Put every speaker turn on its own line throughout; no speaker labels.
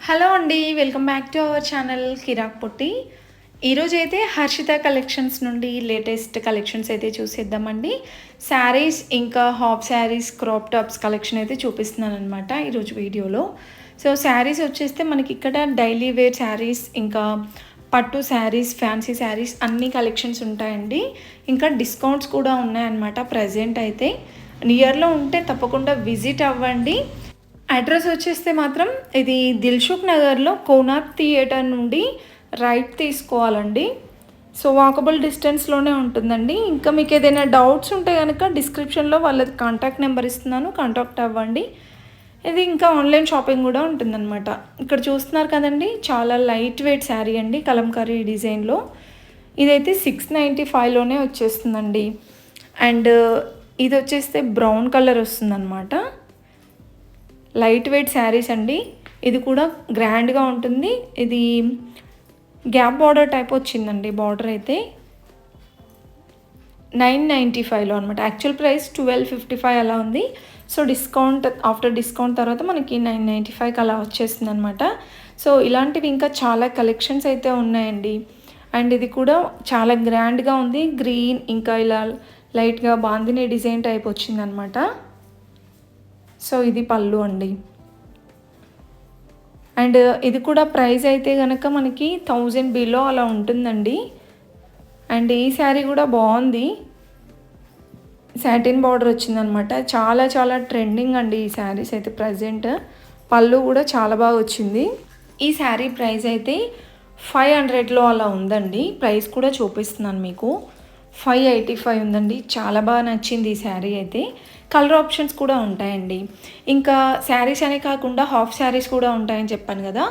Hello అండి. Welcome back to our channel Kirak Potti. ఈరోజైతే Harshitha collections నుండి లేటెస్ట్ కలెక్షన్స్ అయితే చూసేద్దామండి. శారీస్ ఇంకా half saris, crop tops collection అయితే చూపిస్తున్నాననమాట ఈరోజు వీడియోలో. సో శారీస్ వచ్చేస్తే మనకి ఇక్కడ డైలీ వేర్ శారీస్, ఇంకా పట్టు శారీస్, ఫ్యాన్సీ శారీస్ అన్ని కలెక్షన్స్ ఉంటాయండి. ఇంకా డిస్కౌంట్స్ కూడా ఉన్నాయన్నమాట ప్రజెంట్ అయితే. నియర్లో ఉంటే తప్పకుండా విజిట్ అవ్వండి. అడ్రస్ వచ్చేస్తే మాత్రం ఇది దిల్సుఖ్ నగర్లో కోనార్క్ థియేటర్ నుండి రైట్ తీసుకోవాలండి. సో వాకబుల్ డిస్టెన్స్లోనే ఉంటుందండి. ఇంకా మీకు ఏదైనా డౌట్స్ ఉంటే కనుక డిస్క్రిప్షన్లో వాళ్ళది కాంటాక్ట్ నెంబర్ ఇస్తున్నాను, కాంటాక్ట్ అవ్వండి. ఇది ఇంకా ఆన్లైన్ షాపింగ్ కూడా ఉంటుందన్నమాట. ఇక్కడ చూస్తున్నారు కదండి, చాలా లైట్ వెయిట్ శారీ అండి, కలంకారీ డిజైన్లో. ఇదైతే 695లోనే వచ్చేస్తుందండి. అండ్ ఇది వచ్చేస్తే బ్రౌన్ కలర్ వస్తుందన్నమాట. లైట్ వెయిట్ శారీస్ అండి. ఇది కూడా గ్రాండ్గా ఉంటుంది. ఇది గ్యాప్ బార్డర్ టైప్ వచ్చిందండి. బార్డర్ అయితే 995లో అనమాట. యాక్చువల్ ప్రైస్ 1255 అలా ఉంది. సో ఆఫ్టర్ డిస్కౌంట్ తర్వాత మనకి 995కి అలా వచ్చేస్తుంది అనమాట. సో ఇలాంటివి ఇంకా చాలా కలెక్షన్స్ అయితే ఉన్నాయండి. అండ్ ఇది కూడా చాలా గ్రాండ్గా ఉంది. గ్రీన్ ఇంకా ఇలా లైట్గా బాందిని డిజైన్ టైప్ వచ్చిందనమాట. సో ఇది పళ్ళు అండి. అండ్ ఇది కూడా ప్రైస్ అయితే కనుక మనకి 1000 బిలో అలా ఉంటుందండి. అండ్ ఈ శారీ కూడా బాగుంది. సాటిన్ బార్డర్ వచ్చిందనమాట. చాలా చాలా ట్రెండింగ్ అండి ఈ శారీస్ అయితే ప్రజెంట్. పళ్ళు కూడా చాలా బాగా వచ్చింది. ఈ శారీ ప్రైస్ అయితే 500లో అలా ఉందండి. ప్రైస్ కూడా చూపిస్తున్నాను మీకు. 585 ఉందండి. చాలా బాగా నచ్చింది ఈ శారీ అయితే. కలర్ ఆప్షన్స్ కూడా ఉంటాయండి. ఇంకా శారీస్ అనే కాకుండా హాఫ్ శారీస్ కూడా ఉంటాయని చెప్పాను కదా.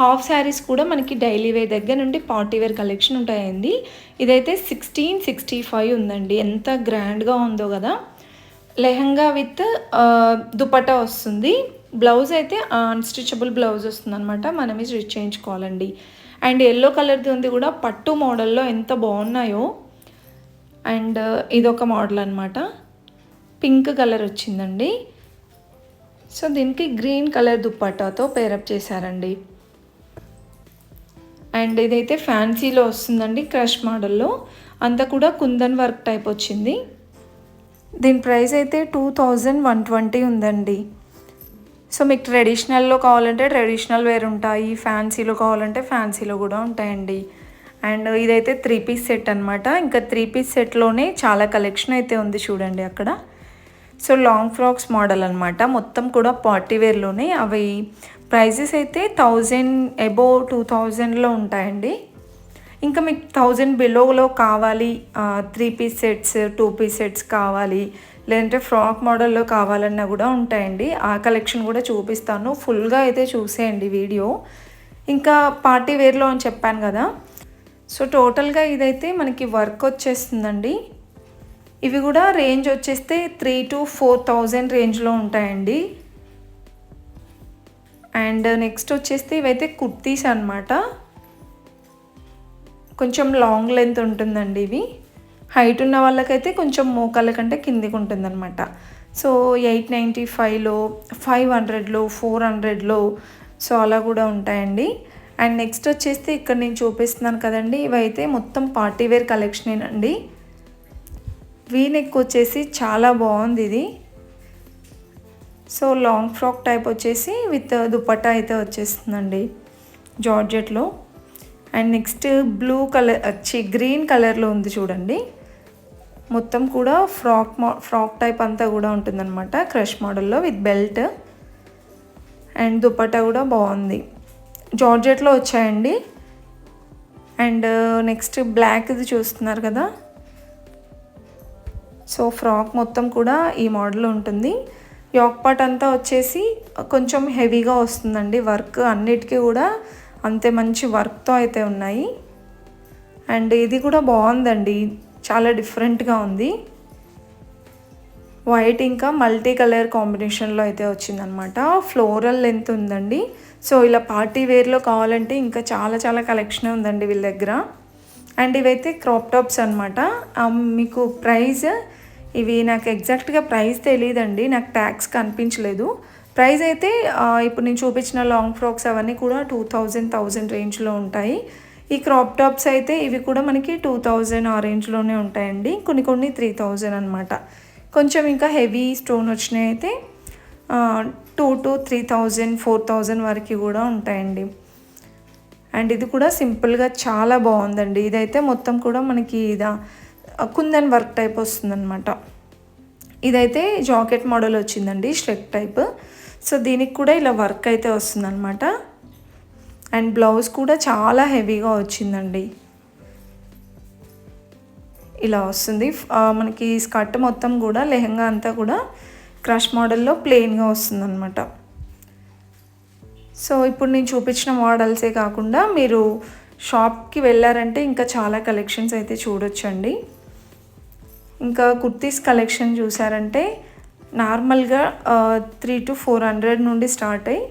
హాఫ్ శారీస్ కూడా మనకి డైలీ వేర్ దగ్గర నుండి పార్టీ వేర్ కలెక్షన్ ఉంటాయండి. ఇదైతే 1665 ఉందండి. ఎంత గ్రాండ్గా ఉందో కదా. లెహంగా విత్ దుపట్టా వస్తుంది. బ్లౌజ్ అయితే అన్స్టిచబుల్ బ్లౌజ్ వస్తుంది అనమాట. మనమే స్టిచ్ చేయించుకోవాలండి. అండ్ ఎల్లో కలర్ది ఉంది కూడా, పట్టు మోడల్లో ఎంత బాగున్నాయో. అండ్ ఇదొక మోడల్ అనమాట. పింక్ కలర్ వచ్చిందండి. సో దీనికి గ్రీన్ కలర్ దుప్పటాతో పేరప్ చేశారండి. అండ్ ఇదైతే ఫ్యాన్సీలో వస్తుందండి, క్రష్ మోడల్లో. అంతా కూడా కుందన్ వర్క్ టైప్ వచ్చింది. దీని ప్రైస్ అయితే 2120 ఉందండి. సో మీకు ట్రెడిషనల్లో కావాలంటే ట్రెడిషనల్ వేర్ ఉంటాయి, ఫ్యాన్సీలో కావాలంటే ఫ్యాన్సీలో కూడా ఉంటాయండి. అండ్ ఇదైతే 3 పీస్ సెట్ అనమాట. ఇంకా 3 పీస్ సెట్లోనే చాలా కలెక్షన్ అయితే ఉంది చూడండి అక్కడ. సో లాంగ్ ఫ్రాక్స్ మోడల్ అనమాట. మొత్తం కూడా పార్టీ వేర్లోనే. అవి ప్రైజెస్ అయితే 1000 అబోవ్ 2000లో ఉంటాయండి. ఇంకా మీకు 1000 బిలోలో కావాలి, 3 పీస్ సెట్స్, 2 పీస్ సెట్స్ కావాలి, లేదంటే ఫ్రాక్ మోడల్లో కావాలన్నా కూడా ఉంటాయండి. ఆ కలెక్షన్ కూడా చూపిస్తాను. ఫుల్గా అయితే చూసేయండి వీడియో. ఇంకా పార్టీ వేర్లో అని చెప్పాను కదా. సో టోటల్గా ఇదైతే మనకి వర్క్ వచ్చేస్తుందండి. ఇవి కూడా రేంజ్ వచ్చేస్తే 3000 to 4000 రేంజ్లో ఉంటాయండి. అండ్ నెక్స్ట్ వచ్చేస్తే ఇవైతే కుర్తీస్ అనమాట. కొంచెం లాంగ్ లెంత్ ఉంటుందండి ఇవి. హైట్ ఉన్న వాళ్ళకైతే కొంచెం మోకాళ్ళ కంటే కిందికి ఉంటుందన్నమాట. సో 895లో, 500లో, 400లో సో అలా కూడా ఉంటాయండి. అండ్ నెక్స్ట్ వచ్చేస్తే ఇక్కడ నేను చూపిస్తున్నాను కదండి, ఇవైతే మొత్తం పార్టీ వేర్ కలెక్షనేనండి. వీ నెక్ వచ్చేసి చాలా బాగుంది ఇది. సో లాంగ్ ఫ్రాక్ టైప్ వచ్చేసి విత్ దుపట్టా అయితే వచ్చేస్తుందండి జార్జెట్లో. And next blue colour green కలర్లో ఉంది చూడండి. మొత్తం కూడా ఫ్రాక్ టైప్ అంతా కూడా ఉంటుందన్నమాట, క్రష్ మోడల్లో విత్ బెల్ట్. అండ్ దుపట్టా కూడా బాగుంది, జార్జెట్లో వచ్చాయండి. అండ్ నెక్స్ట్ బ్లాక్ ఇది చూస్తున్నారు కదా. సో ఫ్రాక్ మొత్తం కూడా ఈ మోడల్ ఉంటుంది. యోక్ పార్ట్ అంతా వచ్చేసి కొంచెం హెవీగా వస్తుందండి. వర్క్ అన్నిటికీ కూడా అంతే మంచి వర్క్తో అయితే ఉన్నాయి. అండ్ ఇది కూడా బాగుందండి, చాలా డిఫరెంట్గా ఉంది. వైట్ ఇంకా మల్టీ కలర్ కాంబినేషన్లో అయితే వచ్చిందనమాట. ఫ్లోరల్ లెంత్ ఉందండి. సో ఇలా పార్టీ వేర్లో కావాలంటే ఇంకా చాలా చాలా కలెక్షన్ ఉందండి వీళ్ళ దగ్గర. అండ్ ఇవైతే క్రాప్ టాప్స్ అనమాట. మీకు ప్రైస్ ఇవి నాకు ఎగ్జాక్ట్గా ప్రైస్ తెలియదండి, నాకు ట్యాగ్స్ కనిపించలేదు. ప్రైస్ అయితే ఇప్పుడు నేను చూపించిన లాంగ్ ఫ్రాక్స్ అవన్నీ కూడా 2000 రేంజ్లో ఉంటాయి. ఈ క్రాప్ టాప్స్ అయితే ఇవి కూడా మనకి 2000 ఆ రేంజ్లోనే ఉంటాయండి. కొన్ని కొన్ని 3000 అనమాట. కొంచెం ఇంకా హెవీ స్టోన్ వచ్చినాయి అయితే 2 to 3000 4000 వరకు కూడా ఉంటాయండి. అండ్ ఇది కూడా సింపుల్గా చాలా బాగుందండి. ఇదైతే మొత్తం కూడా మనకి కుందన్ వర్క్ టైప్ వస్తుందన్నమాట. ఇదైతే జాకెట్ మోడల్ వచ్చిందండి, స్ట్రెక్ టైప్. సో దీనికి కూడా ఇలా వర్క్ అయితే వస్తుందన్నమాట. అండ్ బ్లౌజ్ కూడా చాలా హెవీగా వచ్చిందండి. ఇలా వస్తుంది. మనకి స్కర్ట్ మొత్తం కూడా లెహంగా అంతా కూడా క్రష్ మోడల్లో ప్లెయిన్గా వస్తుందన్నమాట. సో ఇప్పుడు నేను చూపించిన మోడల్సే కాకుండా మీరు షాప్కి వెళ్ళారంటే ఇంకా చాలా కలెక్షన్స్ అయితే చూడొచ్చండి. ఇంకా కుర్తీస్ కలెక్షన్ చూసారంటే నార్మల్గా 300 to 400 నుండి స్టార్ట్ అయ్యి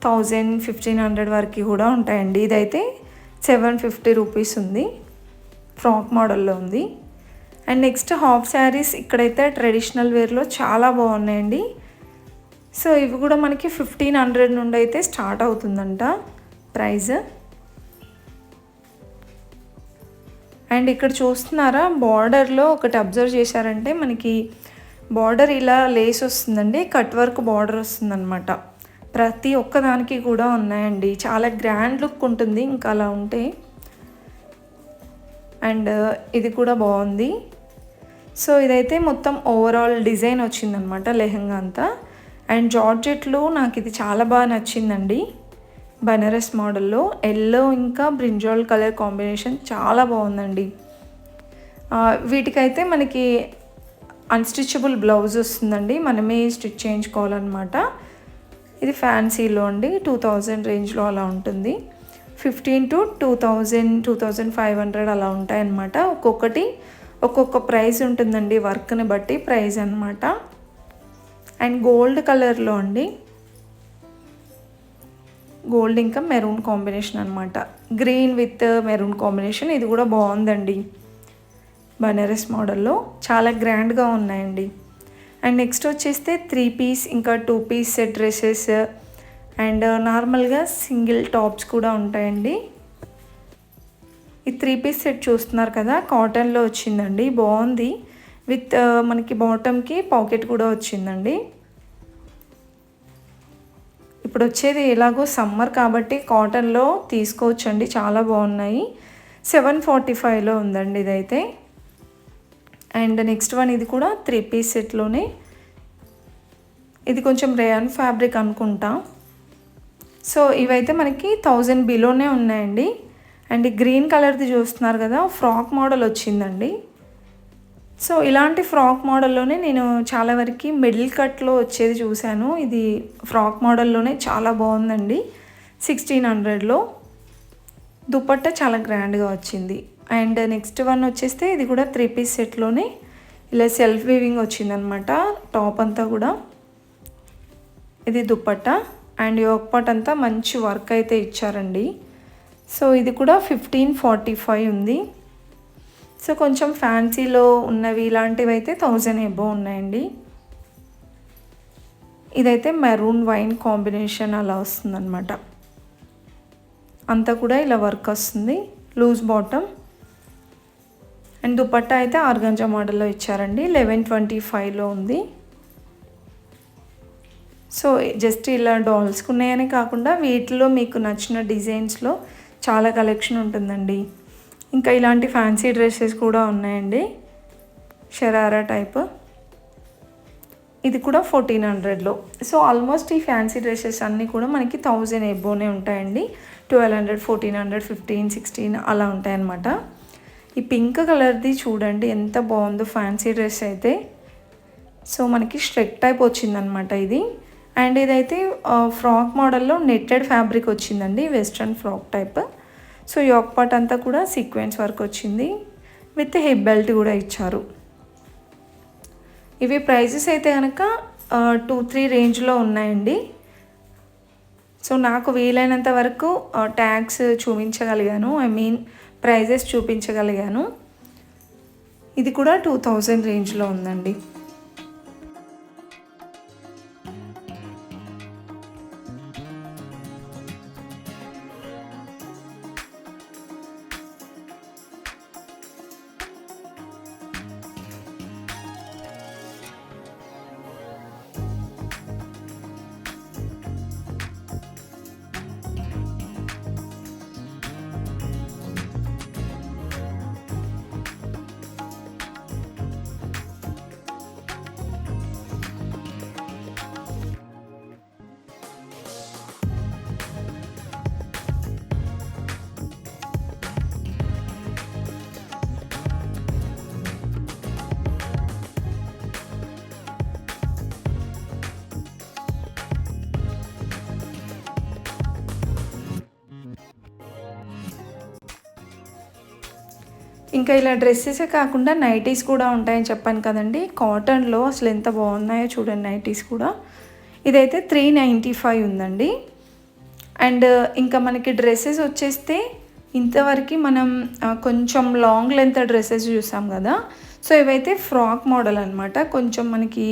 1000-1500 వరకు కూడా ఉంటాయండి. ఇదైతే 750 రూపీస్ ఉంది, ఫ్రాక్ మోడల్లో ఉంది. అండ్ నెక్స్ట్ హాఫ్ శారీస్ ఇక్కడైతే ట్రెడిషనల్ వేర్లో చాలా బాగున్నాయండి. సో ఇవి కూడా మనకి 1500 నుండి అయితే స్టార్ట్ అవుతుందంట ప్రైస్. అండ్ ఇక్కడ చూస్తున్నారా, బార్డర్లో ఒకటి అబ్జర్వ్ చేశారంటే మనకి బార్డర్ ఇలా లేస్ వస్తుందండి, కట్ వర్క్ బార్డర్ వస్తుందన్నమాట. ప్రతి ఒక్కదానికి కూడా ఉన్నాయండి. చాలా గ్రాండ్ లుక్ ఉంటుంది ఇంకా అలా ఉంటే. అండ్ ఇది కూడా బాగుంది. సో ఇదైతే మొత్తం ఓవరాల్ డిజైన్ వచ్చిందనమాట లెహంగా అంతా. అండ్ జార్జెట్లో నాకు ఇది చాలా బాగా నచ్చిందండి. బనారస్ మోడల్లో ఎల్లో ఇంకా బ్రింజాల్ కలర్ కాంబినేషన్ చాలా బాగుందండి. వీటికైతే మనకి అన్స్టిచబుల్ బ్లౌజ్ వస్తుందండి, మనమే స్టిచ్ చేయించుకోవాలన్నమాట. ఇది ఫ్యాన్సీలో అండి, 2000 రేంజ్లో అలా ఉంటుంది. 15 to 2000, 2500 అలా ఉంటాయన్నమాట. ఒక్కొక్కటి ఒక్కొక్క ప్రైస్ ఉంటుందండి, వర్క్ని బట్టి ప్రైస్ అన్నమాట. అండ్ గోల్డ్ కలర్లో అండి, గోల్డ్ ఇంకా మెరూన్ కాంబినేషన్ అనమాట. గ్రీన్ విత్ మెరూన్ కాంబినేషన్, ఇది కూడా బాగుందండి. బనారస్ మోడల్లో చాలా గ్రాండ్గా ఉన్నాయండి. అండ్ నెక్స్ట్ వచ్చేస్తే 3 పీస్ ఇంకా 2 పీస్ సెట్ డ్రెస్సెస్ అండ్ నార్మల్గా సింగిల్ టాప్స్ కూడా ఉంటాయండి. ఈ 3 పీస్ సెట్ చూస్తున్నారు కదా, కాటన్లో వచ్చిందండి, బాగుంది. విత్ మనకి బాటమ్కి పాకెట్ కూడా వచ్చిందండి. ఇప్పుడు వచ్చేది ఎలాగో సమ్మర్ కాబట్టి కాటన్లో తీసుకోవచ్చండి, చాలా బాగున్నాయి. 745లో ఉందండి ఇదైతే. అండ్ నెక్స్ట్ వన్ ఇది కూడా 3 పీస్ సెట్లోనే. ఇది కొంచెం రేయాన్ ఫ్యాబ్రిక్ అనుకుంటా. సో ఇవైతే మనకి 1000 బిలోనే ఉన్నాయండి. అండ్ ఈ గ్రీన్ కలర్ది చూస్తున్నారు కదా, ఫ్రాక్ మోడల్ వచ్చిందండి. సో ఇలాంటి ఫ్రాక్ మోడల్లోనే నేను చాలా వరకు మిడిల్ కట్లో వచ్చేది చూశాను. ఇది ఫ్రాక్ మోడల్లోనే చాలా బాగుందండి. 1600లో దుపట్టా చాలా గ్రాండ్గా వచ్చింది. అండ్ నెక్స్ట్ వన్ వచ్చేస్తే ఇది కూడా 3 పీస్ సెట్లోనే ఇలా సెల్ఫ్ వీవింగ్ వచ్చిందనమాట. టాప్ అంతా కూడా ఇది దుపట్టా అండ్ యోక్ పార్ట్ అంతా మంచి వర్క్ అయితే ఇచ్చారండి. సో ఇది కూడా 1545 ఉంది. సో కొంచెం ఫ్యాన్సీలో ఉన్నవి ఇలాంటివి అయితే 1000 ఎబో ఉన్నాయండి. ఇదైతే మెరూన్ వైన్ కాంబినేషన్ అలా వస్తుందన్నమాట. అంతా కూడా ఇలా వర్క్ వస్తుంది, లూజ్ బాటమ్. అండ్ దుపట్టా అయితే ఆర్గంజా మోడల్లో ఇచ్చారండి. 1125లో ఉంది. సో జస్ట్ ఇలా డాల్స్కి ఉన్నాయని కాకుండా వీటిలో మీకు నచ్చిన డిజైన్స్లో చాలా కలెక్షన్ ఉంటుందండి. ఇంకా ఇలాంటి ఫ్యాన్సీ డ్రెస్సెస్ కూడా ఉన్నాయండి, షరారా టైప్. ఇది కూడా 1400లో. సో ఆల్మోస్ట్ ఈ ఫ్యాన్సీ డ్రెస్సెస్ అన్నీ కూడా మనకి 1000 ఎబోనే ఉంటాయండి. 1200, 1400, 15, 16 అలా ఉంటాయన్నమాట. ఈ పింక్ కలర్ది చూడండి ఎంత బాగుందో ఫ్యాన్సీ డ్రెస్ అయితే. సో మనకి స్ట్రెక్ టైప్ వచ్చిందనమాట ఇది. అండ్ ఇదైతే ఫ్రాక్ మోడల్లో నెట్టెడ్ ఫ్యాబ్రిక్ వచ్చిందండి, western frock type. So yoke part అంతా కూడా సీక్వెన్స్ వర్క్ వచ్చింది, విత్ హిప్ బెల్ట్ కూడా ఇచ్చారు. ఇవి ప్రైజెస్ అయితే కనుక 2-3 రేంజ్లో ఉన్నాయండి. సో నాకు వీలైనంత వరకు ట్యాగ్స్ చూపించగలిగాను, ప్రైజెస్ చూపించగలిగాను. ఇది కూడా 2000 రేంజ్లో ఉందండి. ఇంకా ఇలా డ్రెస్సెసే కాకుండా నైటీస్ కూడా ఉంటాయని చెప్పాను కదండి. కాటన్లో అసలు ఎంత బాగున్నాయో చూడండి నైటీస్ కూడా. ఇదైతే 395 ఉందండి. అండ్ ఇంకా మనకి డ్రెస్సెస్ వచ్చేస్తే ఇంతవరకు మనం కొంచెం లాంగ్ లెంత్ డ్రెస్సెస్ చూసాం కదా. సో ఇవైతే ఫ్రాక్ మోడల్ అనమాట, కొంచెం మనకి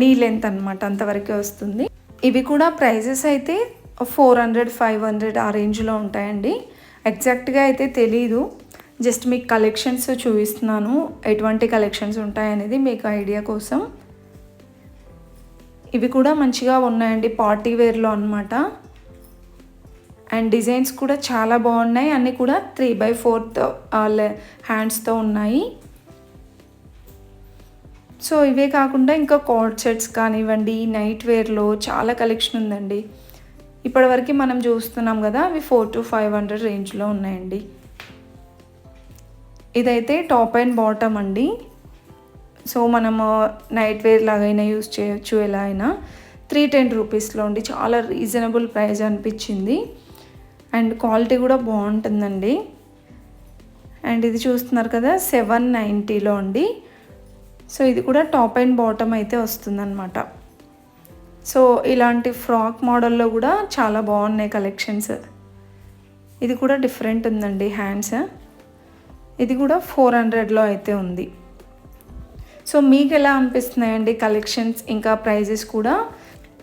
నీ లెంత్ అనమాట, అంతవరకే వస్తుంది. ఇవి కూడా ప్రైజెస్ అయితే 400, 500 ఆ రేంజ్లో ఉంటాయండి. ఎగ్జాక్ట్గా అయితే తెలీదు, జస్ట్ మీకు కలెక్షన్స్ చూపిస్తున్నాను, ఎటువంటి కలెక్షన్స్ ఉంటాయనేది మీకు ఐడియా కోసం. ఇవి కూడా మంచిగా ఉన్నాయండి, పార్టీ వేర్లో అనమాట. అండ్ డిజైన్స్ కూడా చాలా బాగున్నాయి, అన్నీ కూడా 3/4 హ్యాండ్స్తో ఉన్నాయి. సో ఇవే కాకుండా ఇంకా కార్డ్ సెట్స్ కానివ్వండి, నైట్ వేర్లో చాలా కలెక్షన్ ఉందండి. ఇప్పటివరకు మనం చూస్తున్నాం కదా, అవి 400 to 500 రేంజ్లో ఉన్నాయండి. ఇదైతే టాప్ అండ్ బాటమ్ అండి. సో మనము నైట్ వేర్ లాగైనా యూస్ చేయొచ్చు, ఎలా అయినా. 310 రూపీస్లో ఉండి చాలా రీజనబుల్ ప్రైస్ అనిపించింది. అండ్ క్వాలిటీ కూడా బాగుంటుందండి. అండ్ ఇది చూస్తున్నారు కదా 790లో అండి. సో ఇది కూడా టాప్ అండ్ బాటమ్ అయితే వస్తుందన్నమాట. సో ఇలాంటి ఫ్రాక్ మోడల్లో కూడా చాలా బాగున్నాయి కలెక్షన్స్. ఇది కూడా డిఫరెంట్ ఉందండి హ్యాండ్స్. ఇది కూడా 400లో అయితే ఉంది. సో మీకు ఎలా అనిపిస్తున్నాయండి కలెక్షన్స్, ఇంకా ప్రైజెస్ కూడా?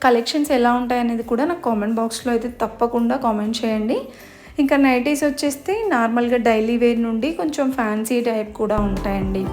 కలెక్షన్స్ ఎలా ఉంటాయనేది కూడా నాకు కామెంట్ బాక్స్లో అయితే తప్పకుండా కామెంట్ చేయండి. ఇంకా నైటీస్ వచ్చేస్తే నార్మల్గా డైలీ వేర్ నుండి కొంచెం ఫ్యాన్సీ టైప్ కూడా ఉంటాయండి.